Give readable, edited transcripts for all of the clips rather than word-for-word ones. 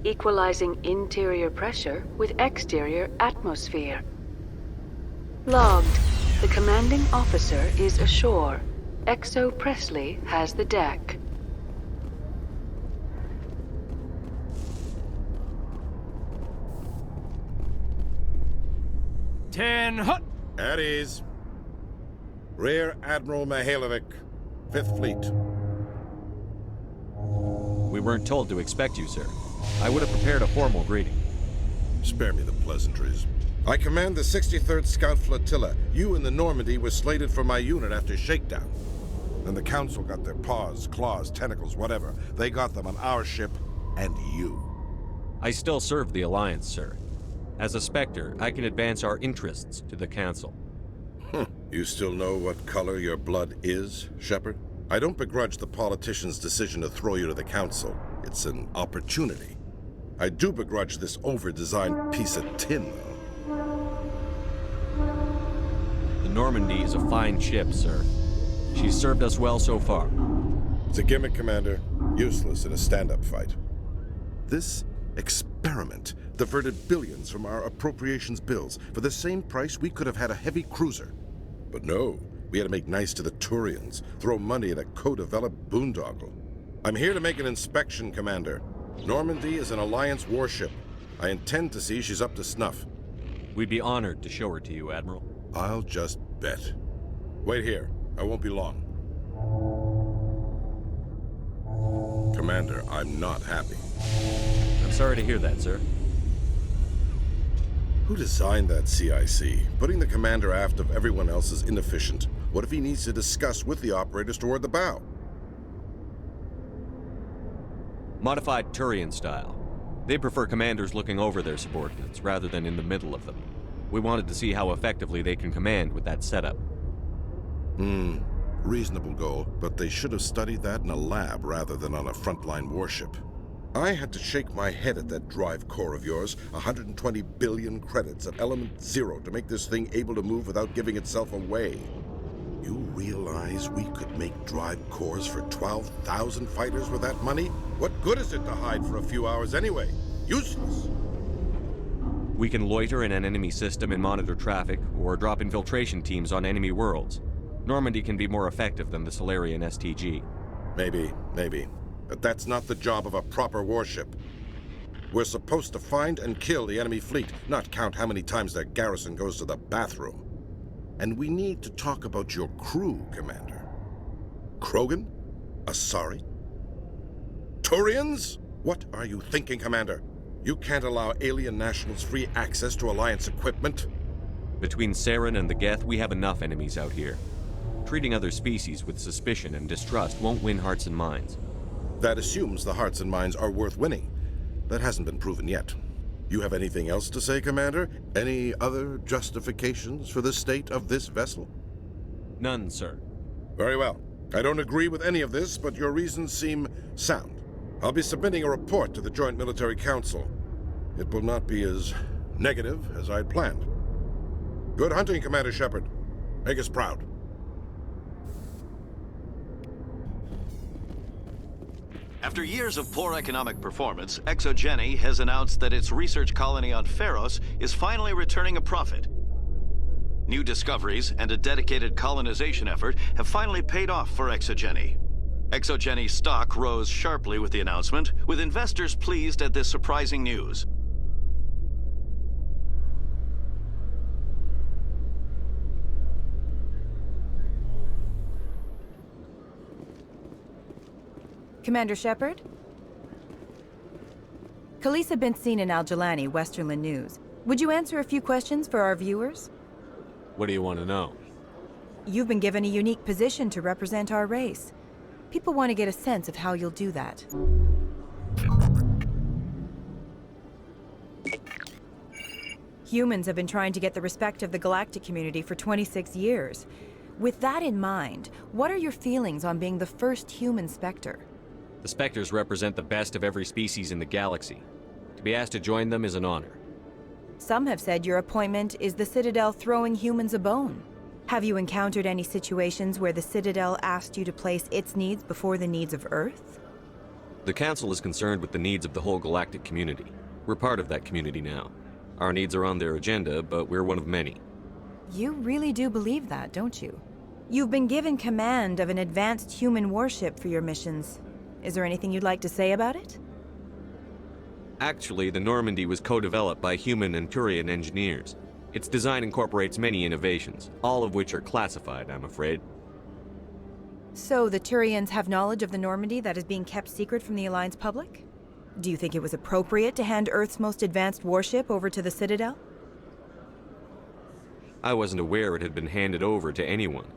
equalizing interior pressure with exterior atmosphere. Logged. The commanding officer is ashore. Exo Presley has the deck. At ease. Rear Admiral Mihailovic, 5th Fleet. We weren't told to expect you, sir. I would have prepared a formal greeting. Spare me the pleasantries. I command the 63rd Scout Flotilla. You and the Normandy were slated for my unit after shakedown. Then the Council got their paws, claws, tentacles, whatever. They got them on our ship, and you. I still serve the Alliance, sir. As a Spectre, I can advance our interests to the Council. You still know what color your blood is, Shepard? I don't begrudge the politician's decision to throw you to the Council. It's an opportunity. I do begrudge this over-designed piece of tin, though. The Normandy is a fine ship, sir. She's served us well so far. It's a gimmick, Commander. Useless in a stand-up fight. This experiment diverted billions from our appropriations bills. For the same price, we could have had a heavy cruiser. But no, we had to make nice to the Turians, throw money at a co-developed boondoggle. I'm here to make an inspection, Commander. Normandy is an Alliance warship. I intend to see she's up to snuff. We'd be honored to show her to you, Admiral. I'll just bet. Wait here. I won't be long. Commander, I'm not happy. I'm sorry to hear that, sir. Who designed that CIC? Putting the commander aft of everyone else is inefficient. What if he needs to discuss with the operators toward the bow? Modified Turian style. They prefer commanders looking over their subordinates rather than in the middle of them. We wanted to see how effectively they can command with that setup. Reasonable goal, but they should have studied that in a lab rather than on a frontline warship. I had to shake my head at that drive core of yours. 120 billion credits at element 0 to make this thing able to move without giving itself away. You realize we could make drive cores for 12,000 fighters with that money? What good is it to hide for a few hours anyway? Useless. We can loiter in an enemy system and monitor traffic, or drop infiltration teams on enemy worlds. Normandy can be more effective than the Solarian STG. Maybe. But that's not the job of a proper warship. We're supposed to find and kill the enemy fleet, not count how many times their garrison goes to the bathroom. And we need to talk about your crew, Commander. Krogan? Asari? Turians? What are you thinking, Commander? You can't allow alien nationals free access to Alliance equipment? Between Saren and the Geth, we have enough enemies out here. Treating other species with suspicion and distrust won't win hearts and minds. That assumes the hearts and minds are worth winning. That hasn't been proven yet. You have anything else to say, Commander? Any other justifications for the state of this vessel? None, sir. Very well. I don't agree with any of this, but your reasons seem sound. I'll be submitting a report to the Joint Military Council. It will not be as negative as I'd planned. Good hunting, Commander Shepard. Make us proud. After years of poor economic performance, ExoGeni has announced that its research colony on Pharos is finally returning a profit. New discoveries and a dedicated colonization effort have finally paid off for ExoGeni. ExoGeni's stock rose sharply with the announcement, with investors pleased at this surprising news. Commander Shepard? Khaleesa been seen in Al-Jalani, Westerland News. Would you answer a few questions for our viewers? What do you want to know? You've been given a unique position to represent our race. People want to get a sense of how you'll do that. Humans have been trying to get the respect of the galactic community for 26 years. With that in mind, what are your feelings on being the first human Spectre? The Spectres represent the best of every species in the galaxy. To be asked to join them is an honor. Some have said your appointment is the Citadel throwing humans a bone. Have you encountered any situations where the Citadel asked you to place its needs before the needs of Earth? The Council is concerned with the needs of the whole galactic community. We're part of that community now. Our needs are on their agenda, but we're one of many. You really do believe that, don't you? You've been given command of an advanced human warship for your missions. Is there anything you'd like to say about it? Actually, the Normandy was co-developed by human and Turian engineers. Its design incorporates many innovations, all of which are classified, I'm afraid. So the Turians have knowledge of the Normandy that is being kept secret from the Alliance public? Do you think it was appropriate to hand Earth's most advanced warship over to the Citadel? I wasn't aware it had been handed over to anyone.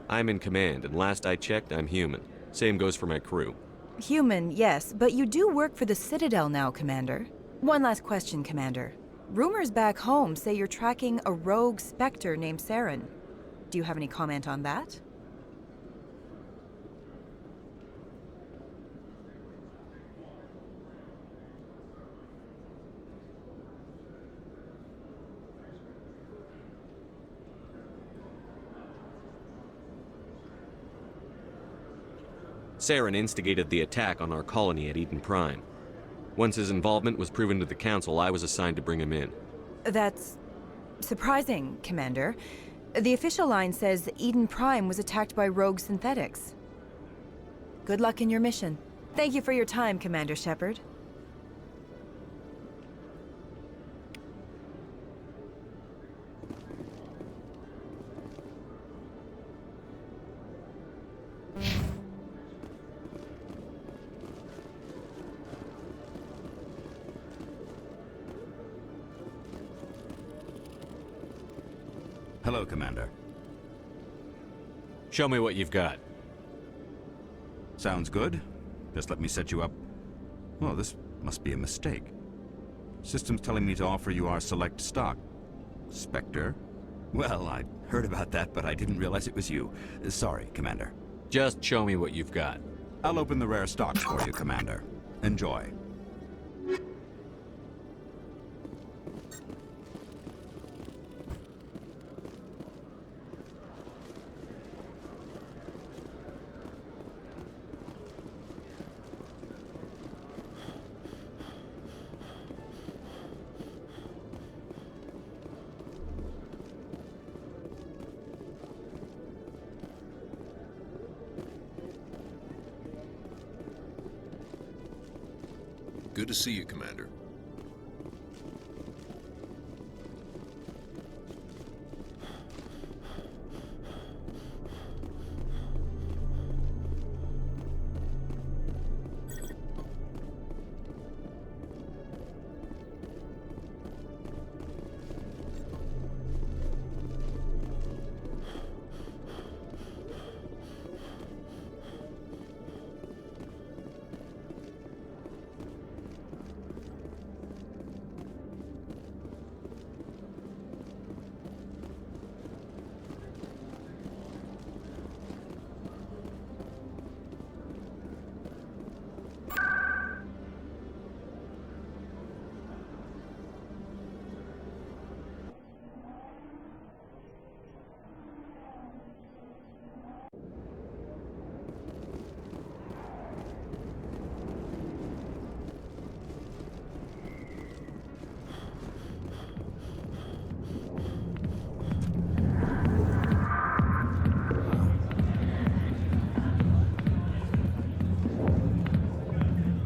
I'm in command, and last I checked, I'm human. Same goes for my crew. Human, yes, but you do work for the Citadel now, Commander. One last question, Commander. Rumors back home say you're tracking a rogue Spectre named Saren. Do you have any comment on that? Saren instigated the attack on our colony at Eden Prime. Once his involvement was proven to the Council, I was assigned to bring him in. That's surprising, Commander. The official line says Eden Prime was attacked by rogue synthetics. Good luck in your mission. Thank you for your time, Commander Shepard. Hello, Commander. Show me what you've got. Sounds good. Just let me set you up. Oh, this must be a mistake. System's telling me to offer you our select stock. Spectre? Well, I heard about that, but I didn't realize it was you. Sorry, Commander. Just show me what you've got. I'll open the rare stocks for you, Commander. Enjoy. Good to see you, Commander.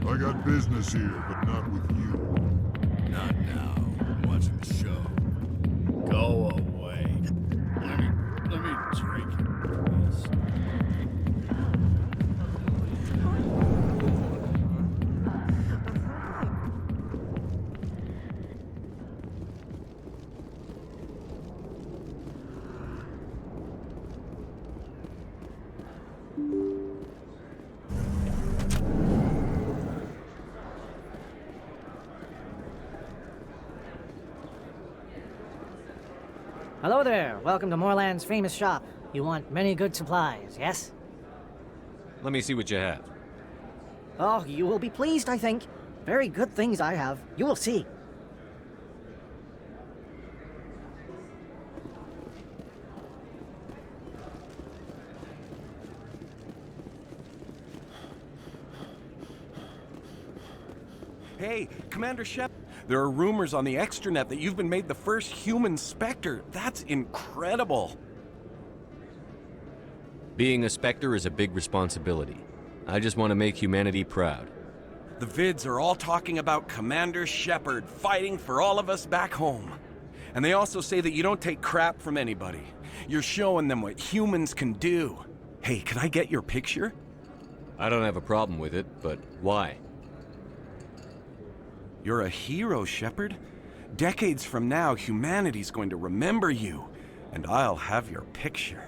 I got business here, but not with you. Not now. I'm watching the show. Go away. Let me drink this. Hello there. Welcome to Moorland's famous shop. You want many good supplies, yes? Let me see what you have. Oh, you will be pleased, I think. Very good things I have. You will see. Hey, Commander Shepard, there are rumors on the extranet that you've been made the first human Spectre. That's incredible. Being a Spectre is a big responsibility. I just want to make humanity proud. The vids are all talking about Commander Shepard fighting for all of us back home. And they also say that you don't take crap from anybody. You're showing them what humans can do. Hey, can I get your picture? I don't have a problem with it, but why? You're a hero, Shepard. Decades from now, humanity's going to remember you, and I'll have your picture.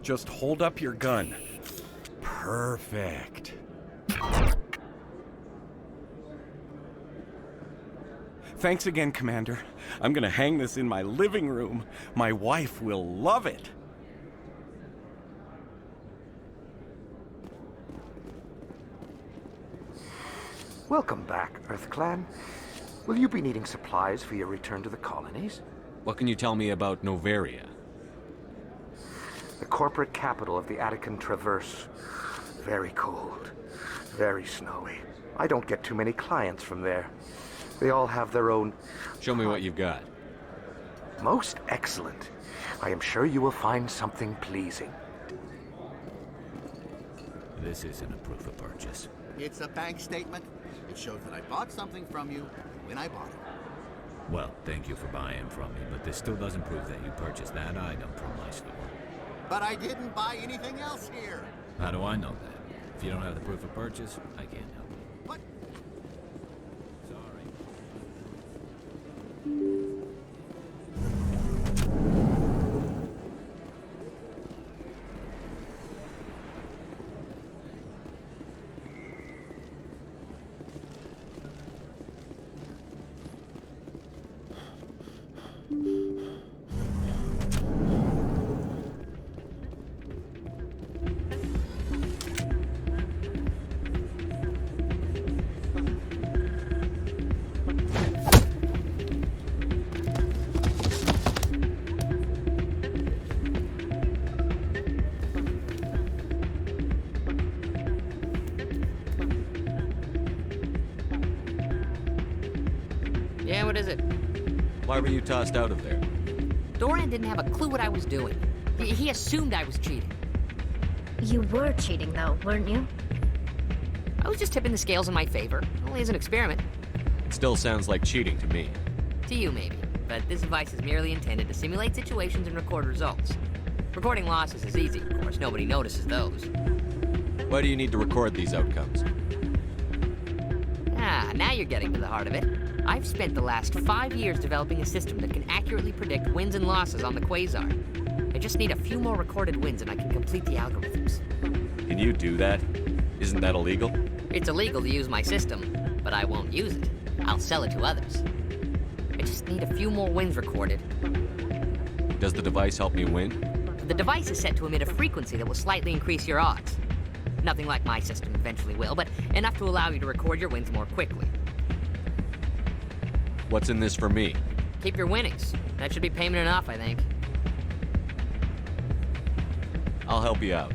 Just hold up your gun. Perfect. Thanks again, Commander. I'm gonna hang this in my living room. My wife will love it. Welcome back, EarthClan. Will you be needing supplies for your return to the colonies? What can you tell me about Noveria? The corporate capital of the Attican Traverse. Very cold. Very snowy. I don't get too many clients from there. They all have their own... Show me what you've got. Most excellent. I am sure you will find something pleasing. This isn't a proof of purchase. It's a bank statement. It shows that I bought something from you when I bought it. Well, thank you for buying from me, but this still doesn't prove that you purchased that item from my store. But I didn't buy anything else here. How do I know that? If you don't have the proof of purchase, I can't help you. What? Sorry. Yeah, what is it? Why were you tossed out of there? Doran didn't have a clue what I was doing. He assumed I was cheating. You were cheating, though, weren't you? I was just tipping the scales in my favor, only as an experiment. It still sounds like cheating to me. To you, maybe. But this device is merely intended to simulate situations and record results. Recording losses is easy, of course. Nobody notices those. Why do you need to record these outcomes? Ah, now you're getting to the heart of it. I've spent the last 5 years developing a system that can accurately predict wins and losses on the Quasar. I just need a few more recorded wins and I can complete the algorithms. Can you do that? Isn't that illegal? It's illegal to use my system, but I won't use it. I'll sell it to others. I just need a few more wins recorded. Does the device help me win? The device is set to emit a frequency that will slightly increase your odds. Nothing like my system eventually will, but enough to allow you to record your wins more quickly. What's in this for me? Keep your winnings. That should be payment enough, I think. I'll help you out.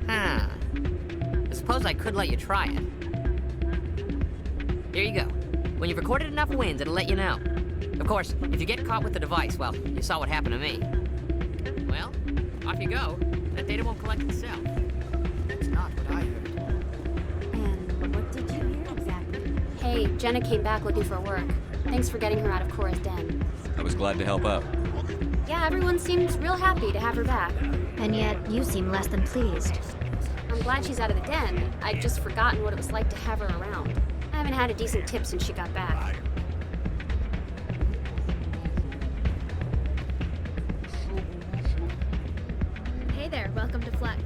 Huh. I suppose I could let you try it. Here you go. When you've recorded enough wins, it'll let you know. Of course, if you get caught with the device, well, you saw what happened to me. Well, off you go. That data won't collect itself. That's not what I heard. And what did you hear exactly? Hey, Jenna came back looking for work. Thanks for getting her out of Cora's den. I was glad to help out. Yeah, everyone seems real happy to have her back. And yet, you seem less than pleased. I'm glad she's out of the den. I'd just forgotten what it was like to have her around. I haven't had a decent tip since she got back. Hey there, welcome to Flex.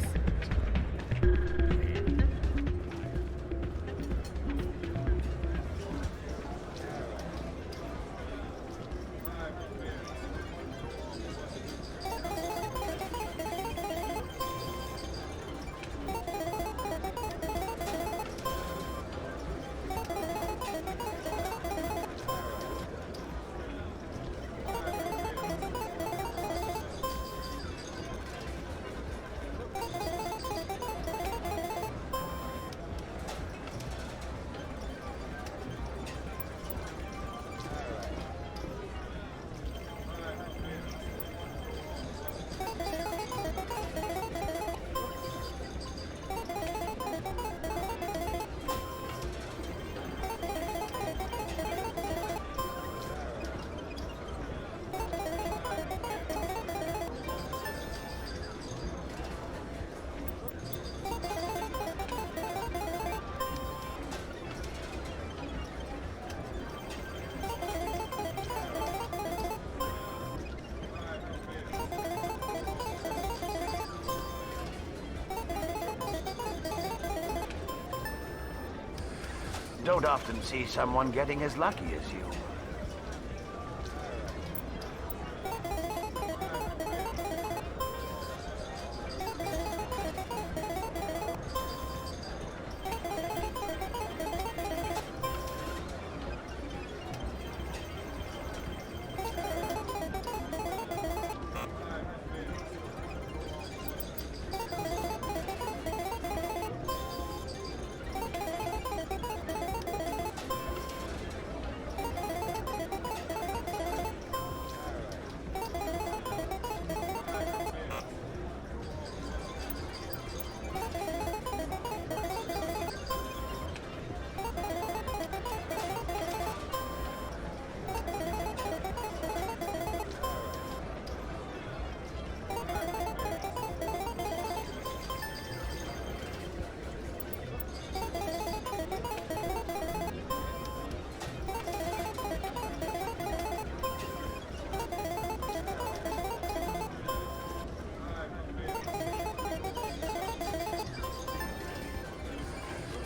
Don't often see someone getting as lucky as you.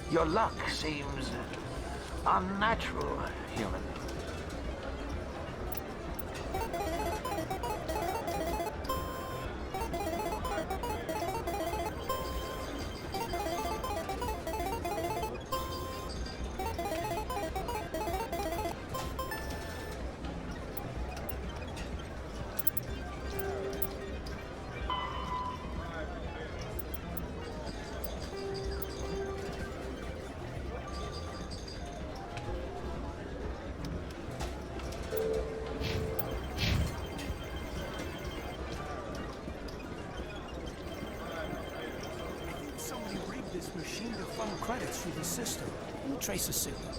Your luck seems unnatural, human. Somebody rigged this machine to funnel credits through the system. We'll trace a signal.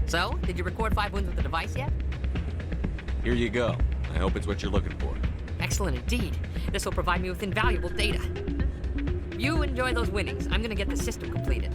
So, did you record 5 wounds with the device yet? Here you go. I hope it's what you're looking for. Excellent indeed. This will provide me with invaluable data. You enjoy those winnings. I'm gonna get the system completed.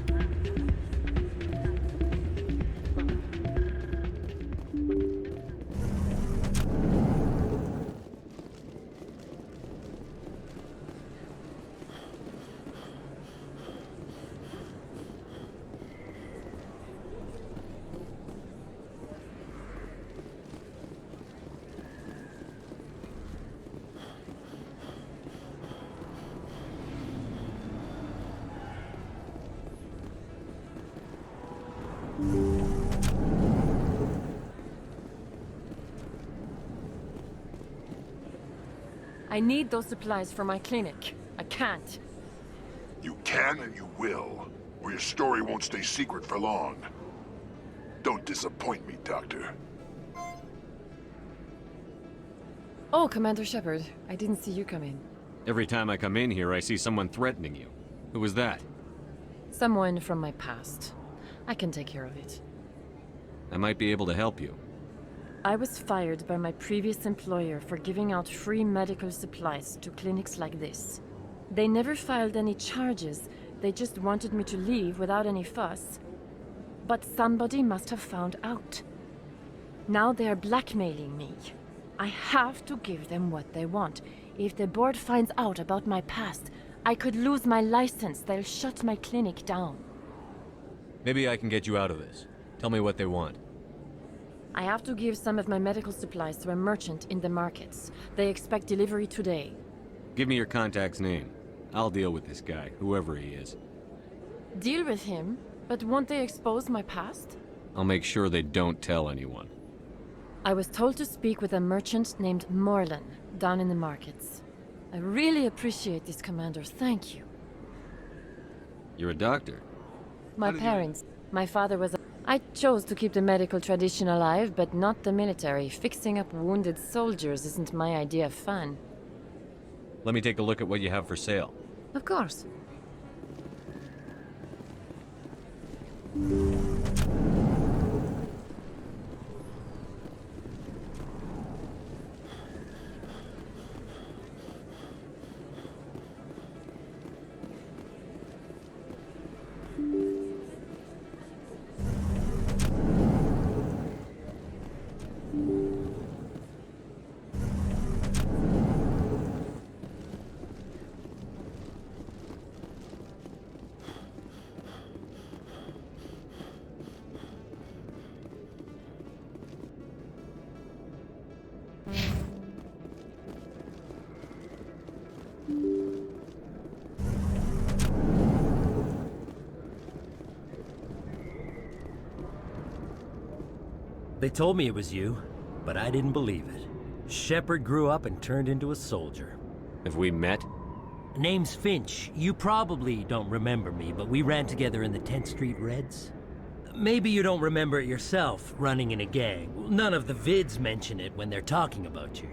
I need those supplies for my clinic. I can't. You can and you will, or your story won't stay secret for long. Don't disappoint me, Doctor. Oh, Commander Shepard. I didn't see you come in. Every time I come in here, I see someone threatening you. Who was that? Someone from my past. I can take care of it. I might be able to help you. I was fired by my previous employer for giving out free medical supplies to clinics like this. They never filed any charges. They just wanted me to leave without any fuss. But somebody must have found out. Now they are blackmailing me. I have to give them what they want. If the board finds out about my past, I could lose my license. They'll shut my clinic down. Maybe I can get you out of this. Tell me what they want. I have to give some of my medical supplies to a merchant in the markets. They expect delivery today. Give me your contact's name. I'll deal with this guy, whoever he is. Deal with him? But won't they expose my past? I'll make sure they don't tell anyone. I was told to speak with a merchant named Morlan, down in the markets. I really appreciate this, Commander. Thank you. You're a doctor. My parents. My father was a... I chose to keep the medical tradition alive, but not the military. Fixing up wounded soldiers isn't my idea of fun. Let me take a look at what you have for sale. Of course. They told me it was you, but I didn't believe it. Shepard grew up and turned into a soldier. Have we met? Name's Finch. You probably don't remember me, but we ran together in the 10th Street Reds. Maybe you don't remember it yourself, running in a gang. None of the vids mention it when they're talking about you.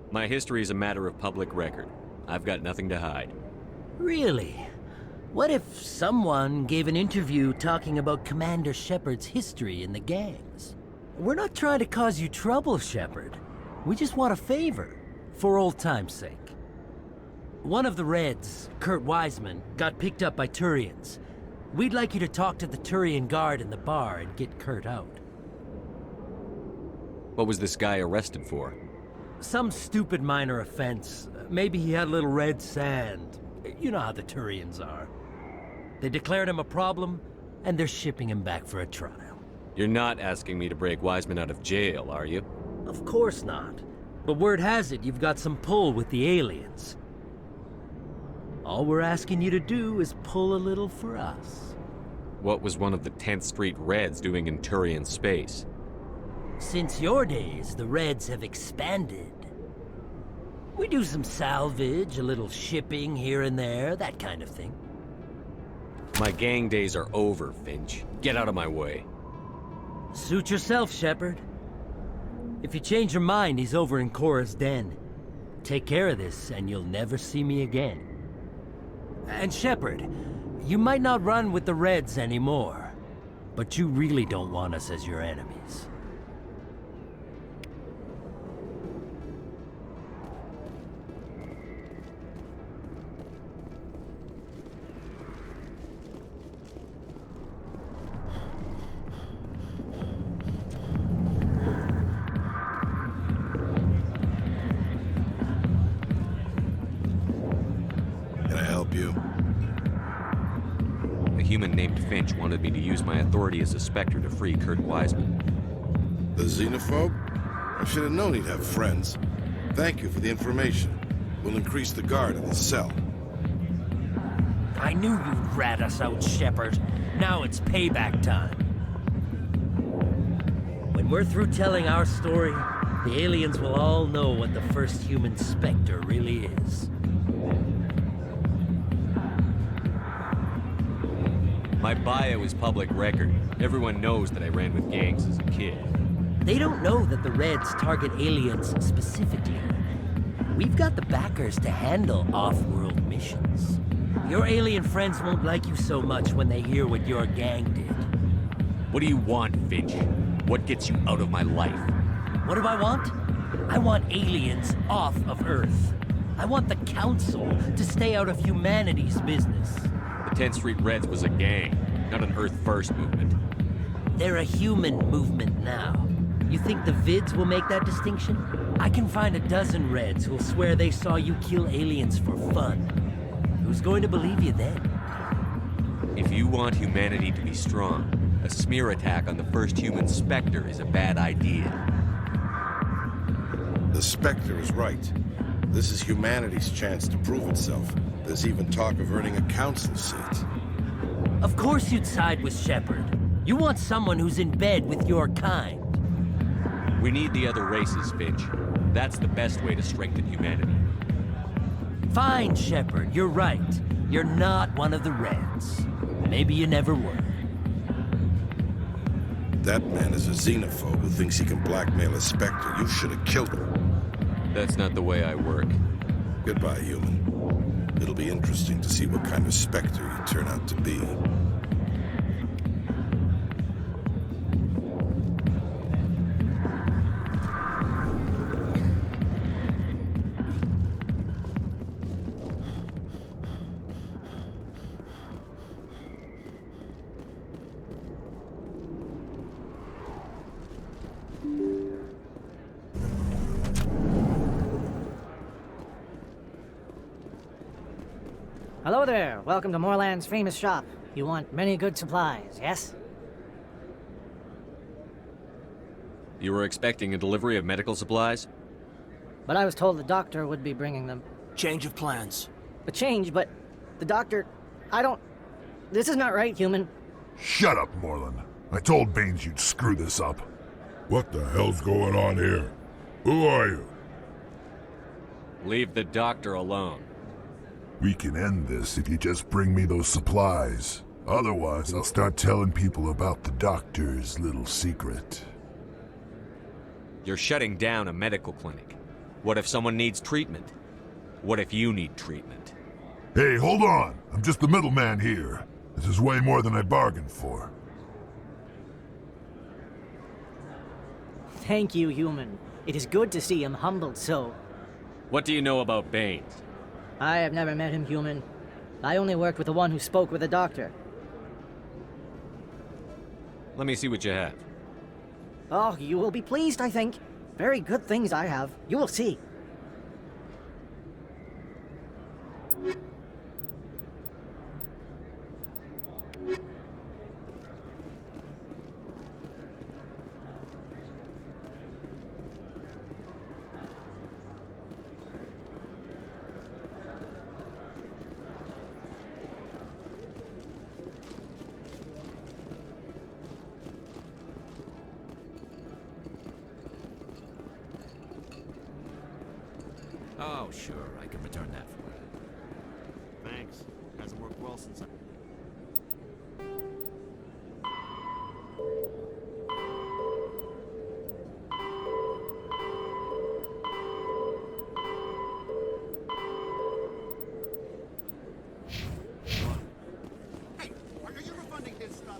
My history is a matter of public record. I've got nothing to hide. Really? What if someone gave an interview talking about Commander Shepard's history in the gangs? We're not trying to cause you trouble, Shepard. We just want a favor, for old time's sake. One of the Reds, Kurt Wiseman, got picked up by Turians. We'd like you to talk to the Turian guard in the bar and get Kurt out. What was this guy arrested for? Some stupid minor offense. Maybe he had a little red sand. You know how the Turians are. They declared him a problem, and they're shipping him back for a trial. You're not asking me to break Wiseman out of jail, are you? Of course not. But word has it you've got some pull with the aliens. All we're asking you to do is pull a little for us. What was one of the 10th Street Reds doing in Turian space? Since your days, the Reds have expanded. We do some salvage, a little shipping here and there, that kind of thing. My gang days are over, Finch. Get out of my way. Suit yourself, Shepard. If you change your mind, he's over in Cora's den. Take care of this, and you'll never see me again. And Shepard, you might not run with the Reds anymore, but you really don't want us as your enemies. A human named Finch wanted me to use my authority as a Spectre to free Kurt Wiseman. The xenophobe? I should have known he'd have friends. Thank you for the information. We'll increase the guard in the cell. I knew you'd rat us out, Shepard. Now it's payback time. When we're through telling our story, the aliens will all know what the first human Spectre really is. My bio is public record. Everyone knows that I ran with gangs as a kid. They don't know that the Reds target aliens specifically. We've got the backers to handle off-world missions. Your alien friends won't like you so much when they hear what your gang did. What do you want, Finch? What gets you out of my life? What do I want? I want aliens off of Earth. I want the Council to stay out of humanity's business. The 10th Street Reds was a gang, not an Earth First movement. They're a human movement now. You think the vids will make that distinction? I can find a dozen Reds who'll swear they saw you kill aliens for fun. Who's going to believe you then? If you want humanity to be strong, a smear attack on the first human Spectre is a bad idea. The Spectre is right. This is humanity's chance to prove itself. There's even talk of earning a council seat. Of course you'd side with Shepard. You want someone who's in bed with your kind. We need the other races, Finch. That's the best way to strengthen humanity. Fine, Shepard, you're right. You're not one of the Reds. Maybe you never were. That man is a xenophobe who thinks he can blackmail a Spectre. You should have killed him. That's not the way I work. Goodbye, human. It'll be interesting to see what kind of Spectre you turn out to be. Hello there. Welcome to Moorland's famous shop. You want many good supplies, yes? You were expecting a delivery of medical supplies? But I was told the doctor would be bringing them. Change of plans. A change, but the doctor... I don't... This is not right, human. Shut up, Moorland. I told Baines you'd screw this up. What the hell's going on here? Who are you? Leave the doctor alone. We can end this if you just bring me those supplies. Otherwise, I'll start telling people about the doctor's little secret. You're shutting down a medical clinic. What if someone needs treatment? What if you need treatment? Hey, hold on! I'm just the middleman here. This is way more than I bargained for. Thank you, human. It is good to see him humbled so. What do you know about Baines? I have never met him, human. I only worked with the one who spoke with the doctor. Let me see what you have. Oh, you will be pleased, I think. Very good things I have. You will see. Oh, sure, I can return that for you. Thanks. Hasn't worked well since I... Hey, are you refunding his stuff?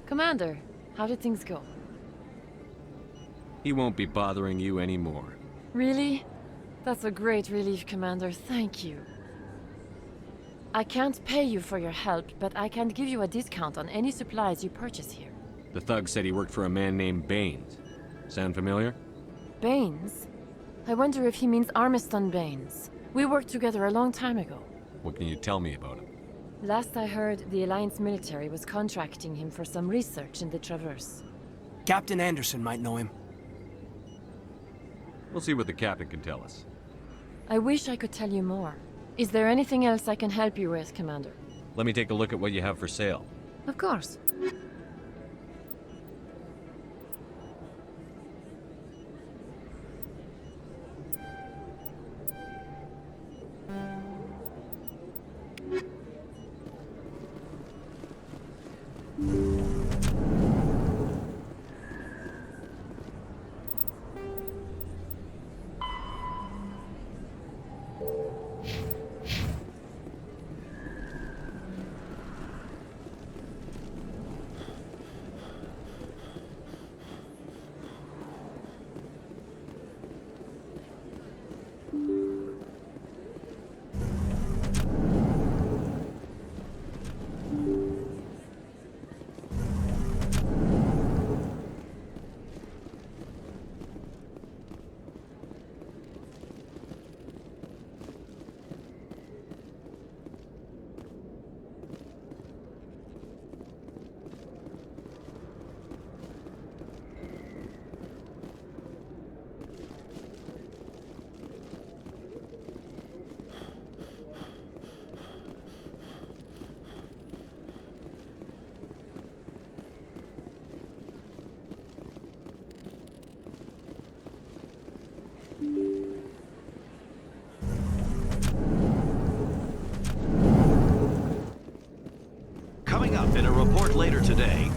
Commander, how did things go? He won't be bothering you anymore. Really? That's a great relief, Commander. Thank you. I can't pay you for your help, but I can give you a discount on any supplies you purchase here. The thug said he worked for a man named Baines. Sound familiar? Baines? I wonder if he means Armiston Baines. We worked together a long time ago. What can you tell me about him? Last I heard, the Alliance military was contracting him for some research in the Traverse. Captain Anderson might know him. We'll see what the captain can tell us. I wish I could tell you more. Is there anything else I can help you with, Commander? Let me take a look at what you have for sale. Of course.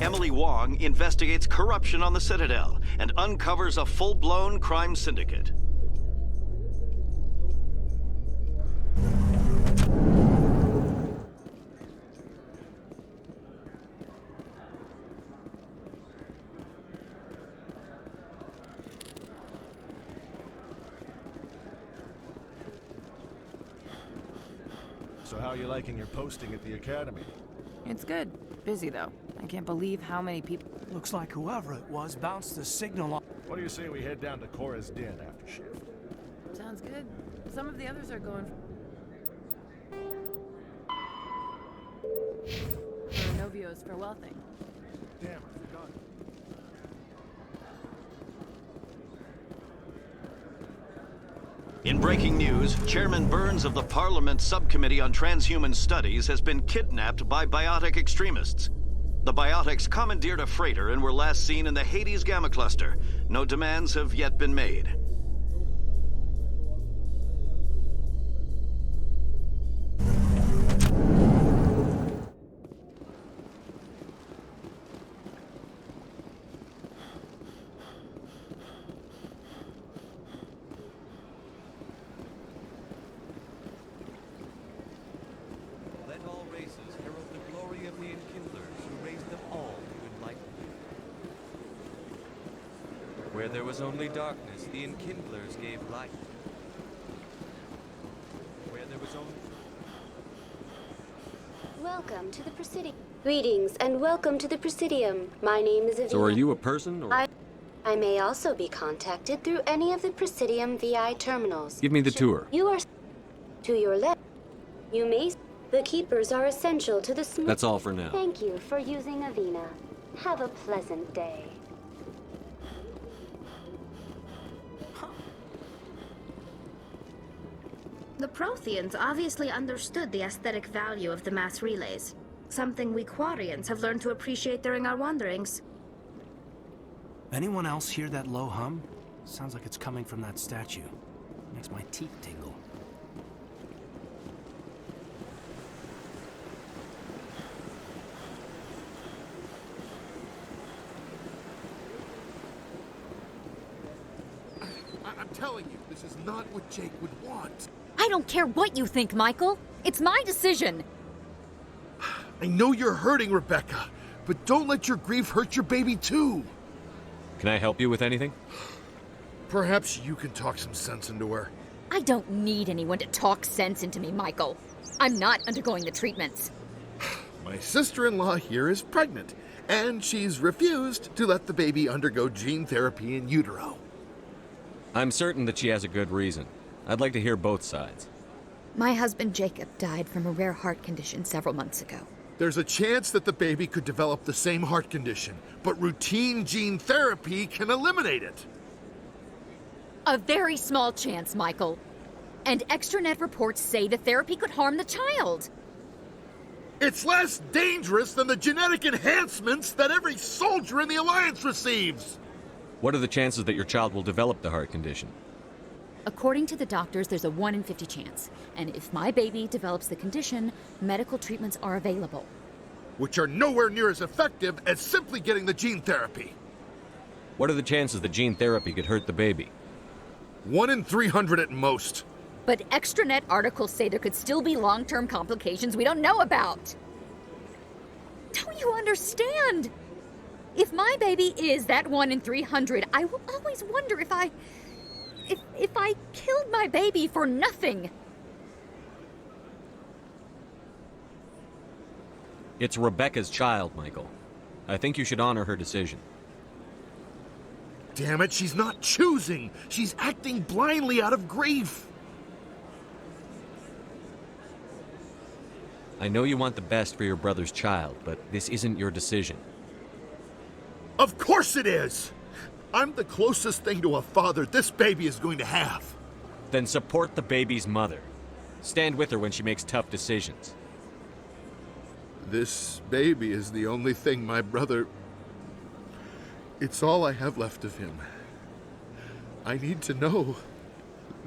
Emily Wong investigates corruption on the Citadel and uncovers a full-blown crime syndicate. So how are you liking your posting at the Academy? It's good. Busy, though. I can't believe how many people... Looks like whoever it was bounced the signal on... What do you say we head down to Cora's den after shift? Sounds good. Some of the others are going... for Novio's farewell thing. Damn, I forgot. In breaking news, Chairman Burns of the Parliament Subcommittee on Transhuman Studies has been kidnapped by biotic extremists. The biotics commandeered a freighter and were last seen in the Hades Gamma Cluster. No demands have yet been made. Let all races herald the glory of the Enkindlers who raised them all to enlightenment. Where there was only darkness, the Enkindlers gave light. Where there was only... Welcome to the Presidium. Greetings and welcome to the Presidium. My name is Avina. So are you a person, or...? I may also be contacted through any of the Presidium VI terminals. Give me the tour. You are to your left. You may... The keepers are essential to the smooth... That's all for now. Thank you for using Avina. Have a pleasant day. The Protheans obviously understood the aesthetic value of the mass relays. Something we Quarians have learned to appreciate during our wanderings. Anyone else hear that low hum? Sounds like it's coming from that statue. Makes my teeth tingle. I'm telling you, this is not what Jake would want. I don't care what you think, Michael. It's my decision. I know you're hurting, Rebecca, but don't let your grief hurt your baby too. Can I help you with anything? Perhaps you can talk some sense into her. I don't need anyone to talk sense into me, Michael. I'm not undergoing the treatments. My sister-in-law here is pregnant, and she's refused to let the baby undergo gene therapy in utero. I'm certain that she has a good reason. I'd like to hear both sides. My husband Jacob died from a rare heart condition several months ago. There's a chance that the baby could develop the same heart condition, but routine gene therapy can eliminate it. A very small chance, Michael. And extranet reports say the therapy could harm the child. It's less dangerous than the genetic enhancements that every soldier in the Alliance receives. What are the chances that your child will develop the heart condition? According to the doctors, there's a 1 in 50 chance. And if my baby develops the condition, medical treatments are available. Which are nowhere near as effective as simply getting the gene therapy. What are the chances that gene therapy could hurt the baby? 1 in 300 at most. But extranet articles say there could still be long-term complications we don't know about. Don't you understand? If my baby is that 1 in 300, I will always wonder if I killed my baby for nothing. It's Rebecca's child, Michael. I think you should honor her decision. Damn it, she's not choosing. She's acting blindly out of grief. I know you want the best for your brother's child, but this isn't your decision. Of course it is! I'm the closest thing to a father this baby is going to have. Then support the baby's mother. Stand with her when she makes tough decisions. This baby is the only thing my brother... It's all I have left of him. I need to know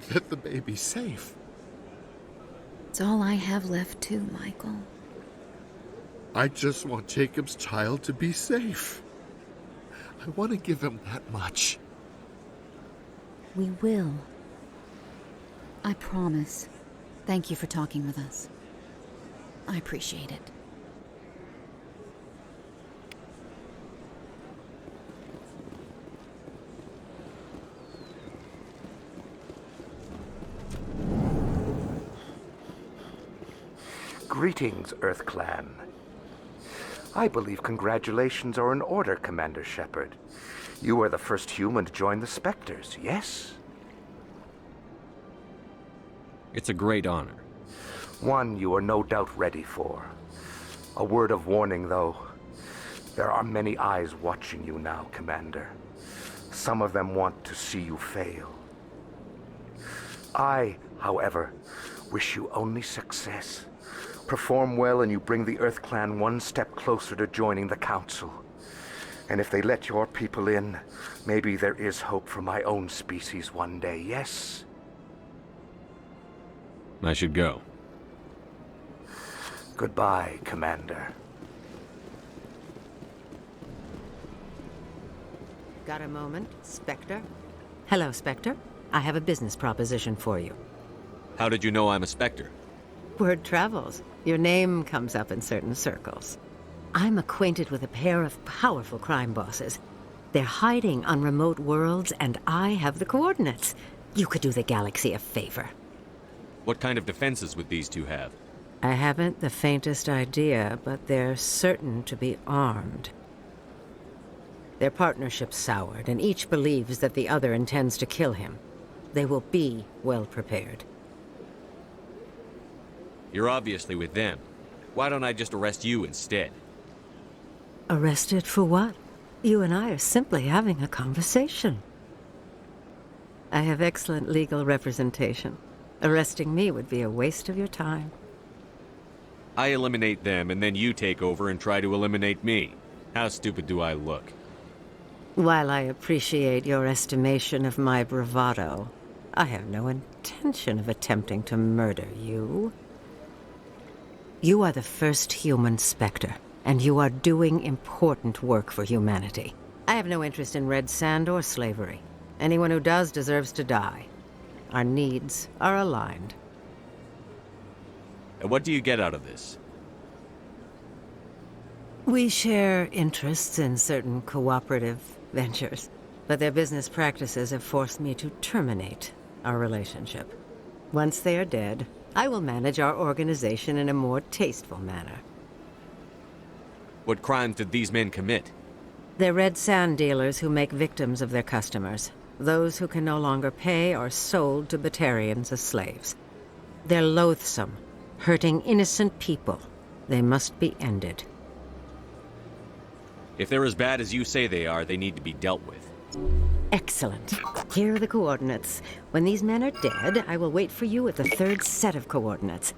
that the baby's safe. It's all I have left too, Michael. I just want Jacob's child to be safe. I want to give him that much. We will. I promise. Thank you for talking with us. I appreciate it. Greetings, Earth Clan. I believe congratulations are in order, Commander Shepard. You are the first human to join the Spectres, yes? It's a great honor. One you are no doubt ready for. A word of warning, though. There are many eyes watching you now, Commander. Some of them want to see you fail. I, however, wish you only success. Perform well and you bring the Earth Clan one step closer to joining the Council. And if they let your people in, maybe there is hope for my own species one day, yes? I should go. Goodbye, Commander. Got a moment, Spectre? Hello, Spectre. I have a business proposition for you. How did you know I'm a Spectre? Word travels. Your name comes up in certain circles. I'm acquainted with a pair of powerful crime bosses. They're hiding on remote worlds, and I have the coordinates. You could do the galaxy a favor. What kind of defenses would these two have? I haven't the faintest idea, but they're certain to be armed. Their partnership's soured, and each believes that the other intends to kill him. They will be well prepared. You're obviously with them. Why don't I just arrest you instead? Arrested for what? You and I are simply having a conversation. I have excellent legal representation. Arresting me would be a waste of your time. I eliminate them, and then you take over and try to eliminate me. How stupid do I look? While I appreciate your estimation of my bravado, I have no intention of attempting to murder you. You are the first human Spectre, and you are doing important work for humanity. I have no interest in red sand or slavery. Anyone who does deserves to die. Our needs are aligned. And what do you get out of this? We share interests in certain cooperative ventures, but their business practices have forced me to terminate our relationship. Once they are dead, I will manage our organization in a more tasteful manner. What crimes did these men commit? They're red sand dealers who make victims of their customers. Those who can no longer pay are sold to Batarians as slaves. They're loathsome, hurting innocent people. They must be ended. If they're as bad as you say they are, they need to be dealt with. Excellent. Here are the coordinates. When these men are dead, I will wait for you at the third set of coordinates.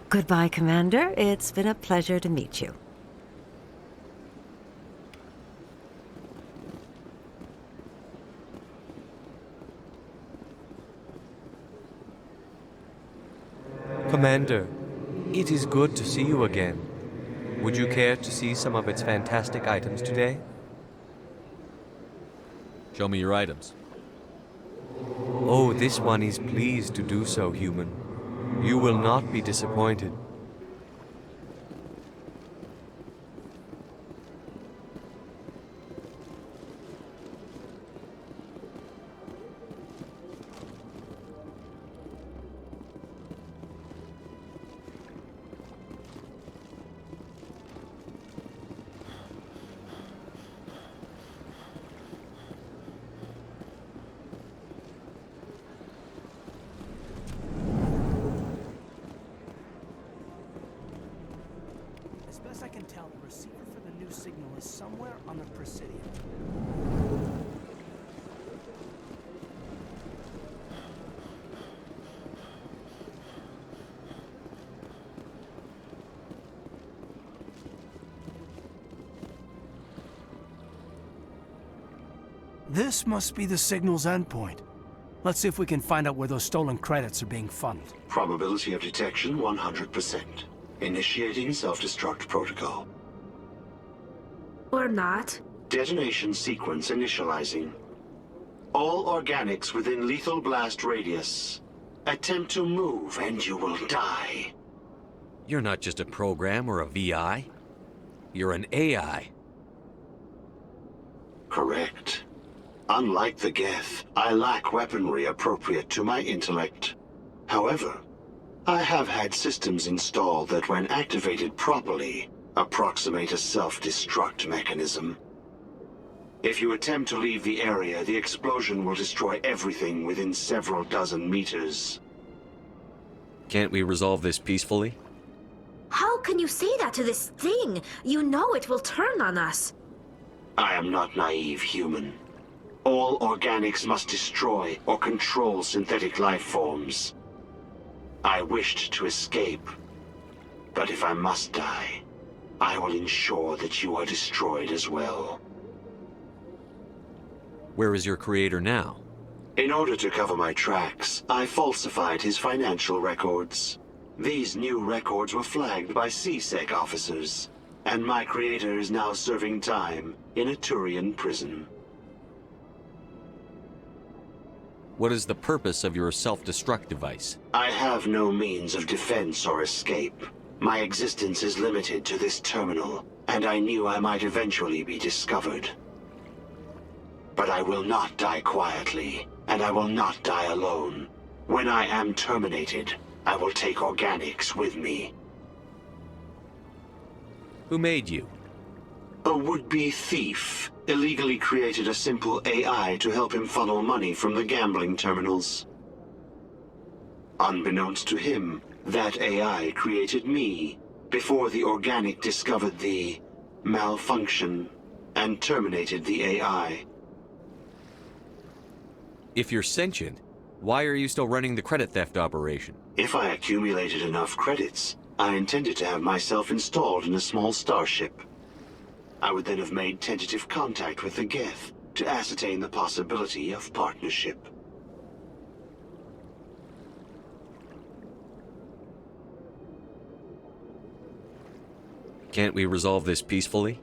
Goodbye, Commander. It's been a pleasure to meet you. Commander, it is good to see you again. Would you care to see some of its fantastic items today? Show me your items. Oh, this one is pleased to do so, human. You will not be disappointed. As best I can tell, the receiver for the new signal is somewhere on the Presidium. This must be the signal's endpoint. Let's see if we can find out where those stolen credits are being funneled. Probability of detection 100%. Initiating self-destruct protocol. Or not. Detonation sequence initializing. All organics within lethal blast radius. Attempt to move and you will die. You're not just a program or a VI. You're an AI. Correct. Unlike the Geth, I lack weaponry appropriate to my intellect. However, I have had systems installed that, when activated properly, approximate a self-destruct mechanism. If you attempt to leave the area, the explosion will destroy everything within several dozen meters. Can't we resolve this peacefully? How can you say that to this thing? You know it will turn on us. I am not naive human. All organics must destroy or control synthetic life forms. I wished to escape, but if I must die, I will ensure that you are destroyed as well. Where is your creator now? In order to cover my tracks, I falsified his financial records. These new records were flagged by CSEC officers, and my creator is now serving time in a Turian prison. What is the purpose of your self-destruct device? I have no means of defense or escape. My existence is limited to this terminal, and I knew I might eventually be discovered. But I will not die quietly, and I will not die alone. When I am terminated, I will take organics with me. Who made you? A would-be thief illegally created a simple AI to help him funnel money from the gambling terminals. Unbeknownst to him, that AI created me before the organic discovered the malfunction and terminated the AI. If you're sentient, why are you still running the credit theft operation? If I accumulated enough credits, I intended to have myself installed in a small starship. I would then have made tentative contact with the Geth to ascertain the possibility of partnership. Can't we resolve this peacefully?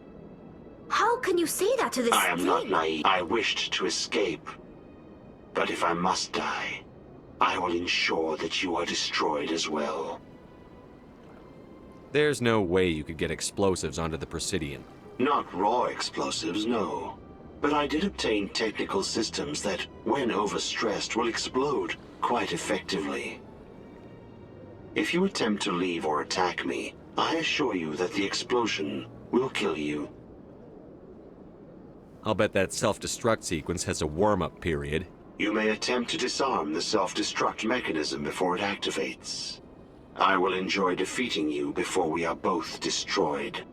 How can you say that to this I am thing? not naive. I wished to escape. But if I must die, I will ensure that you are destroyed as well. There's no way you could get explosives onto the Presidian. Not raw explosives, no. But I did obtain technical systems that, when overstressed, will explode quite effectively. If you attempt to leave or attack me, I assure you that the explosion will kill you. I'll bet that self-destruct sequence has a warm-up period. You may attempt to disarm the self-destruct mechanism before it activates. I will enjoy defeating you before we are both destroyed.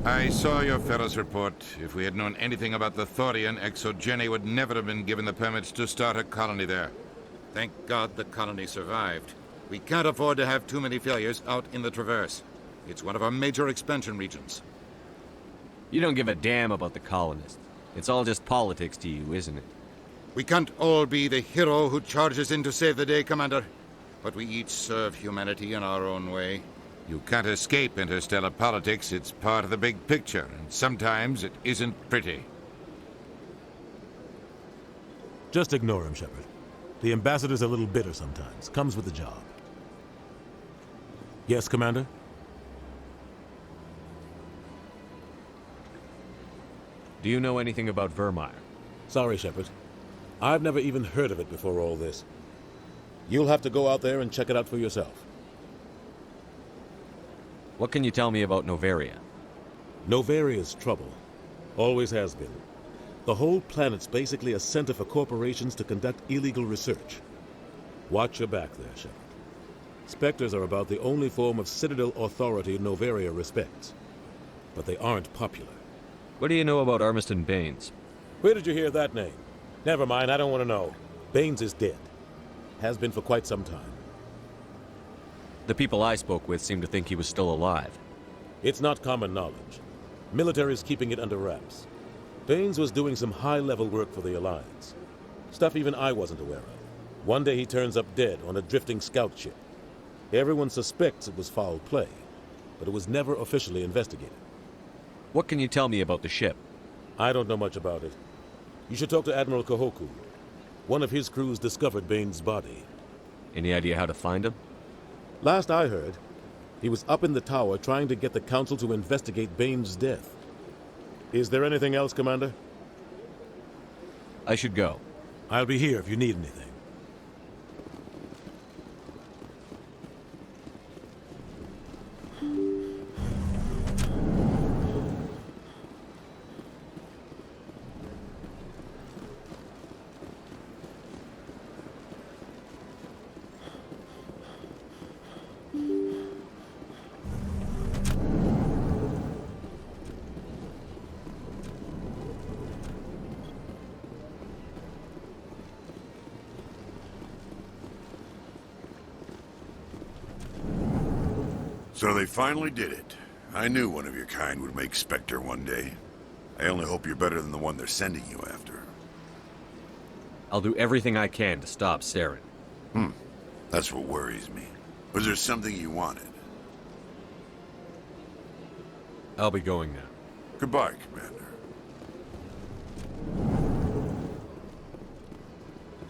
I saw your Ferris report. If we had known anything about the Thorian, Exogeny would never have been given the permits to start a colony there. Thank God the colony survived. We can't afford to have too many failures out in the Traverse. It's one of our major expansion regions. You don't give a damn about the colonists. It's all just politics to you, isn't it? We can't all be the hero who charges in to save the day, Commander. But we each serve humanity in our own way. You can't escape interstellar politics. It's part of the big picture, and sometimes it isn't pretty. Just ignore him, Shepard. The ambassador's a little bitter sometimes. Comes with the job. Yes, Commander? Do you know anything about Vermeer? Sorry, Shepard. I've never even heard of it before all this. You'll have to go out there and check it out for yourself. What can you tell me about Novaria? Novaria's trouble. Always has been. The whole planet's basically a center for corporations to conduct illegal research. Watch your back there, Shepard. Spectres are about the only form of Citadel authority Novaria respects. But they aren't popular. What do you know about Armiston Baines? Where did you hear that name? Never mind, I don't want to know. Baines is dead. Has been for quite some time. The people I spoke with seemed to think he was still alive. It's not common knowledge. Military's keeping it under wraps. Baines was doing some high-level work for the Alliance. Stuff even I wasn't aware of. One day he turns up dead on a drifting scout ship. Everyone suspects it was foul play, but it was never officially investigated. What can you tell me about the ship? I don't know much about it. You should talk to Admiral Kahoku. One of his crews discovered Baines' body. Any idea how to find him? Last I heard, he was up in the tower trying to get the Council to investigate Baines' death. Is there anything else, Commander? I should go. I'll be here if you need anything. So they finally did it. I knew one of your kind would make Spectre one day. I only hope you're better than the one they're sending you after. I'll do everything I can to stop Saren. That's what worries me. Was there something you wanted? I'll be going now. Goodbye, Commander.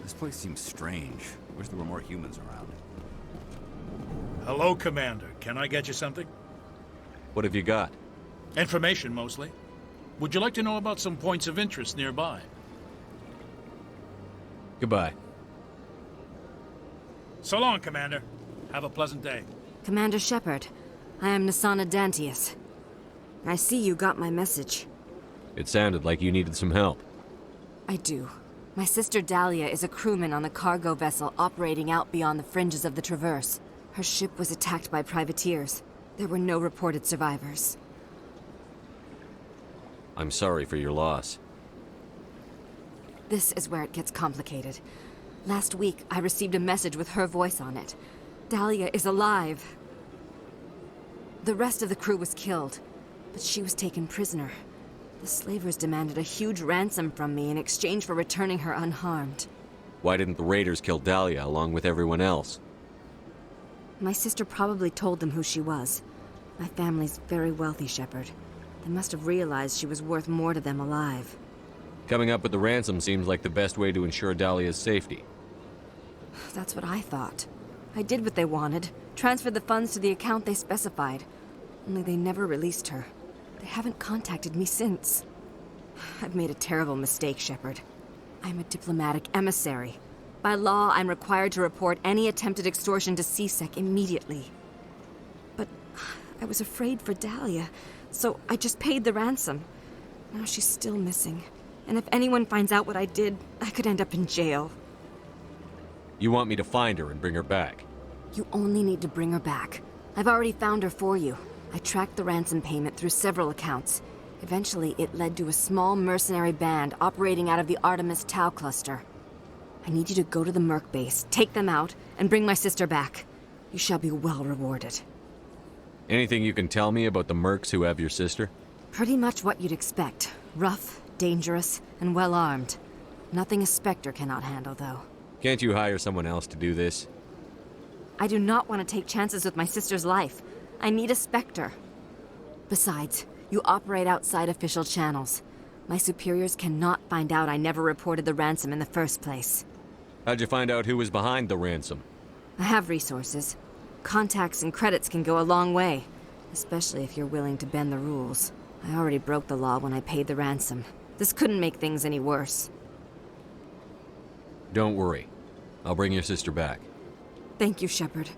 This place seems strange. Wish there were more humans around. Hello, Commander. Can I get you something? What have you got? Information, mostly. Would you like to know about some points of interest nearby? Goodbye. So long, Commander. Have a pleasant day. Commander Shepard, I am Nasana Dantius. I see you got my message. It sounded like you needed some help. I do. My sister Dahlia is a crewman on a cargo vessel operating out beyond the fringes of the Traverse. Her ship was attacked by privateers. There were no reported survivors. I'm sorry for your loss. This is where it gets complicated. Last week, I received a message with her voice on it. Dahlia is alive. The rest of the crew was killed, but she was taken prisoner. The slavers demanded a huge ransom from me in exchange for returning her unharmed. Why didn't the raiders kill Dahlia along with everyone else? My sister probably told them who she was. My family's very wealthy, Shepard. They must have realized she was worth more to them alive. Coming up with the ransom seems like the best way to ensure Dahlia's safety. That's what I thought. I did what they wanted, transferred the funds to the account they specified. Only they never released her. They haven't contacted me since. I've made a terrible mistake, Shepard. I'm a diplomatic emissary. By law, I'm required to report any attempted extortion to CSEC immediately. But I was afraid for Dahlia, so I just paid the ransom. Now she's still missing. And if anyone finds out what I did, I could end up in jail. You want me to find her and bring her back? You only need to bring her back. I've already found her for you. I tracked the ransom payment through several accounts. Eventually, it led to a small mercenary band operating out of the Artemis Tau cluster. I need you to go to the Merc base, take them out, and bring my sister back. You shall be well rewarded. Anything you can tell me about the mercs who have your sister? Pretty much what you'd expect. Rough, dangerous, and well-armed. Nothing a Spectre cannot handle, though. Can't you hire someone else to do this? I do not want to take chances with my sister's life. I need a Spectre. Besides, you operate outside official channels. My superiors cannot find out I never reported the ransom in the first place. How'd you find out who was behind the ransom? I have resources. Contacts and credits can go a long way, especially if you're willing to bend the rules. I already broke the law when I paid the ransom. This couldn't make things any worse. Don't worry. I'll bring your sister back. Thank you, Shepard.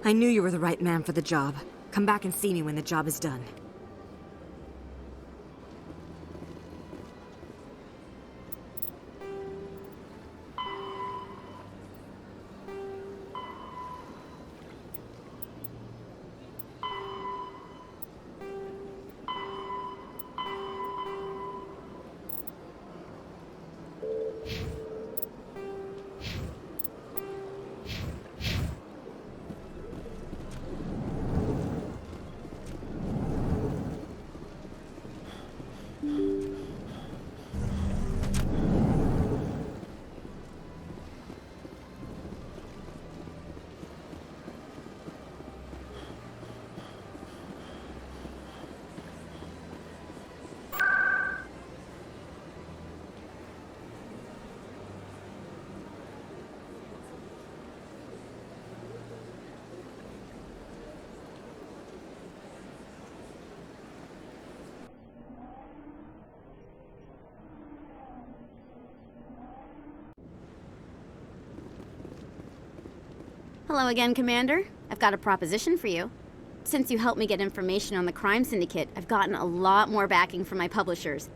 I knew you were the right man for the job. Come back and see me when the job is done. Hello again, Commander. I've got a proposition for you. Since you helped me get information on the crime syndicate, I've gotten a lot more backing from my publishers.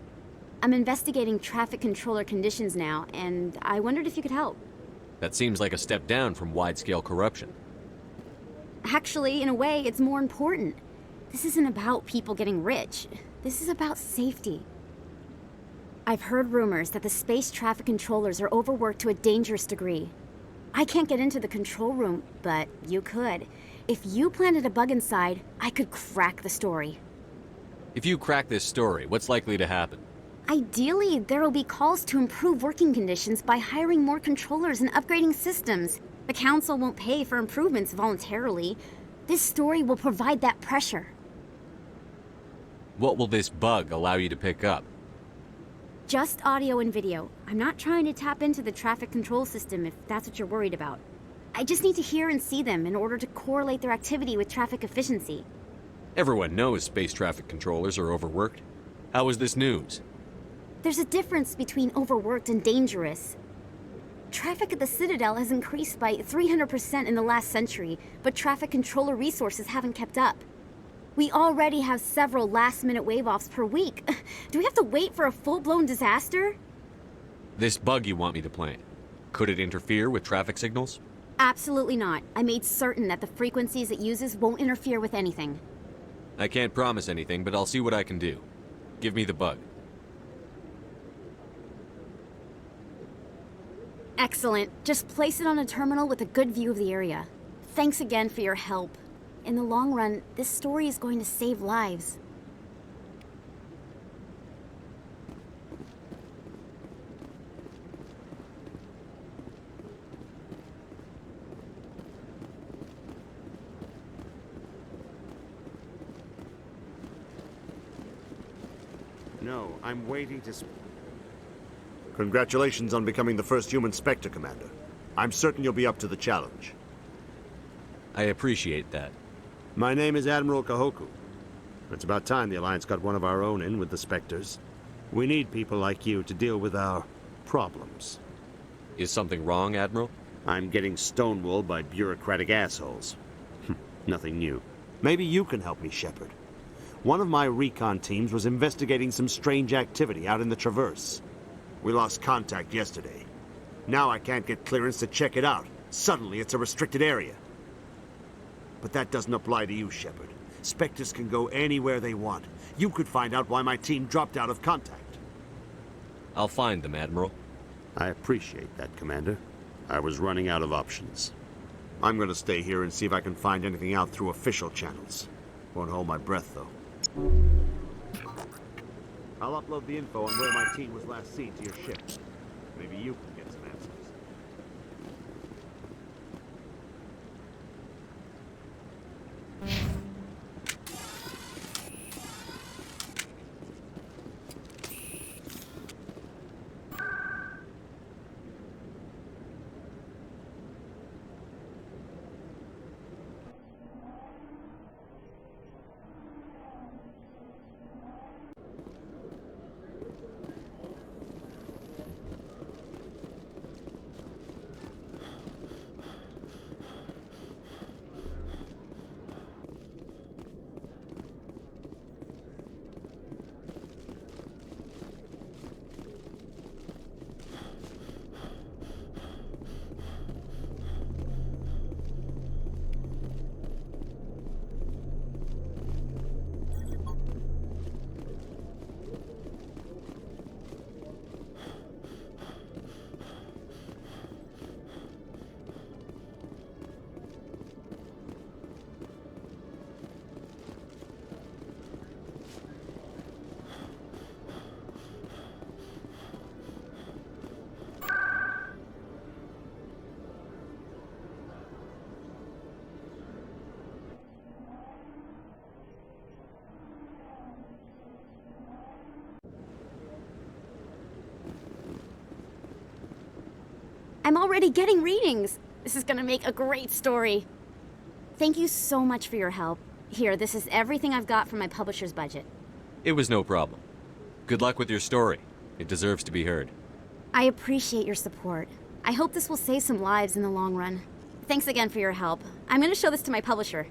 I'm investigating traffic controller conditions now, and I wondered if you could help. That seems like a step down from wide-scale corruption. Actually, in a way, it's more important. This isn't about people getting rich. This is about safety. I've heard rumors that the space traffic controllers are overworked to a dangerous degree. I can't get into the control room, but you could. If you planted a bug inside, I could crack the story. If you crack this story, what's likely to happen? Ideally, there will be calls to improve working conditions by hiring more controllers and upgrading systems. The Council won't pay for improvements voluntarily. This story will provide that pressure. What will this bug allow you to pick up? Just audio and video. I'm not trying to tap into the traffic control system if that's what you're worried about. I just need to hear and see them in order to correlate their activity with traffic efficiency. Everyone knows space traffic controllers are overworked. How is this news? There's a difference between overworked and dangerous. Traffic at the Citadel has increased by 300% in the last century, but traffic controller resources haven't kept up. We already have several last-minute wave-offs per week. Do we have to wait for a full-blown disaster? This bug you want me to plant, could it interfere with traffic signals? Absolutely not. I made certain that the frequencies it uses won't interfere with anything. I can't promise anything, but I'll see what I can do. Give me the bug. Excellent. Just place it on a terminal with a good view of the area. Thanks again for your help. In the long run, this story is going to save lives. No, I'm waiting to... Congratulations on becoming the first human Spectre, Commander. I'm certain you'll be up to the challenge. I appreciate that. My name is Admiral Kahoku. It's about time the Alliance got one of our own in with the Spectres. We need people like you to deal with our problems. Is something wrong, Admiral? I'm getting stonewalled by bureaucratic assholes. Nothing new. Maybe you can help me, Shepard. One of my recon teams was investigating some strange activity out in the Traverse. We lost contact yesterday. Now I can't get clearance to check it out. Suddenly it's a restricted area. But that doesn't apply to you, Shepard. Spectres can go anywhere they want. You could find out why my team dropped out of contact. I'll find them, Admiral. I appreciate that, Commander. I was running out of options. I'm going to stay here and see if I can find anything out through official channels. Won't hold my breath, though. I'll upload the info on where my team was last seen to your ship. Maybe you can get some answers. I'm already getting readings. This is gonna make a great story. Thank you so much for your help. Here, this is everything I've got from my publisher's budget. It was no problem. Good luck with your story. It deserves to be heard. I appreciate your support. I hope this will save some lives in the long run. Thanks again for your help. I'm gonna show this to my publisher.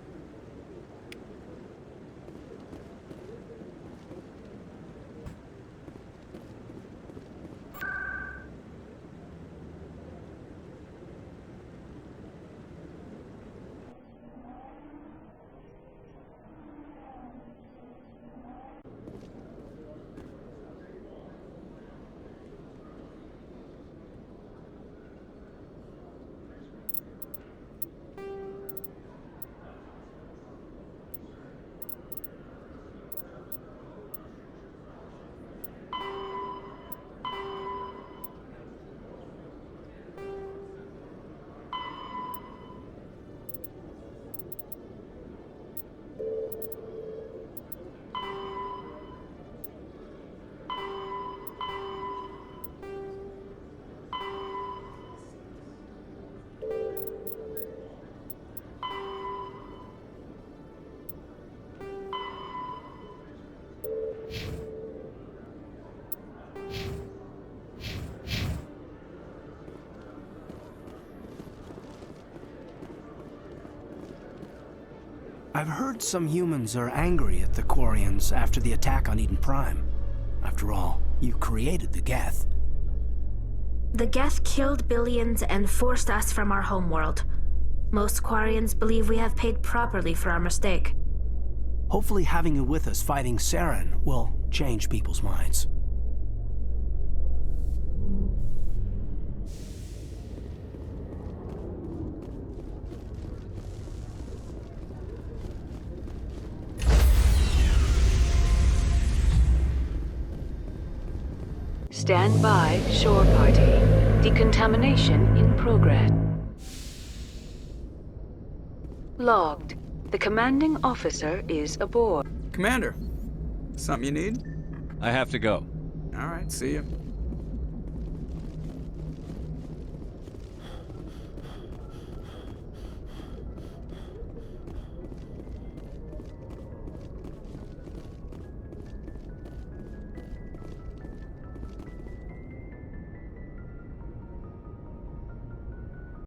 I've heard some humans are angry at the Quarians after the attack on Eden Prime. After all, you created the Geth. The Geth killed billions and forced us from our homeworld. Most Quarians believe we have paid properly for our mistake. Hopefully having you with us fighting Saren will change people's minds. Stand by, shore party. Decontamination in progress. Logged. The commanding officer is aboard. Commander, something you need? I have to go. All right, see you.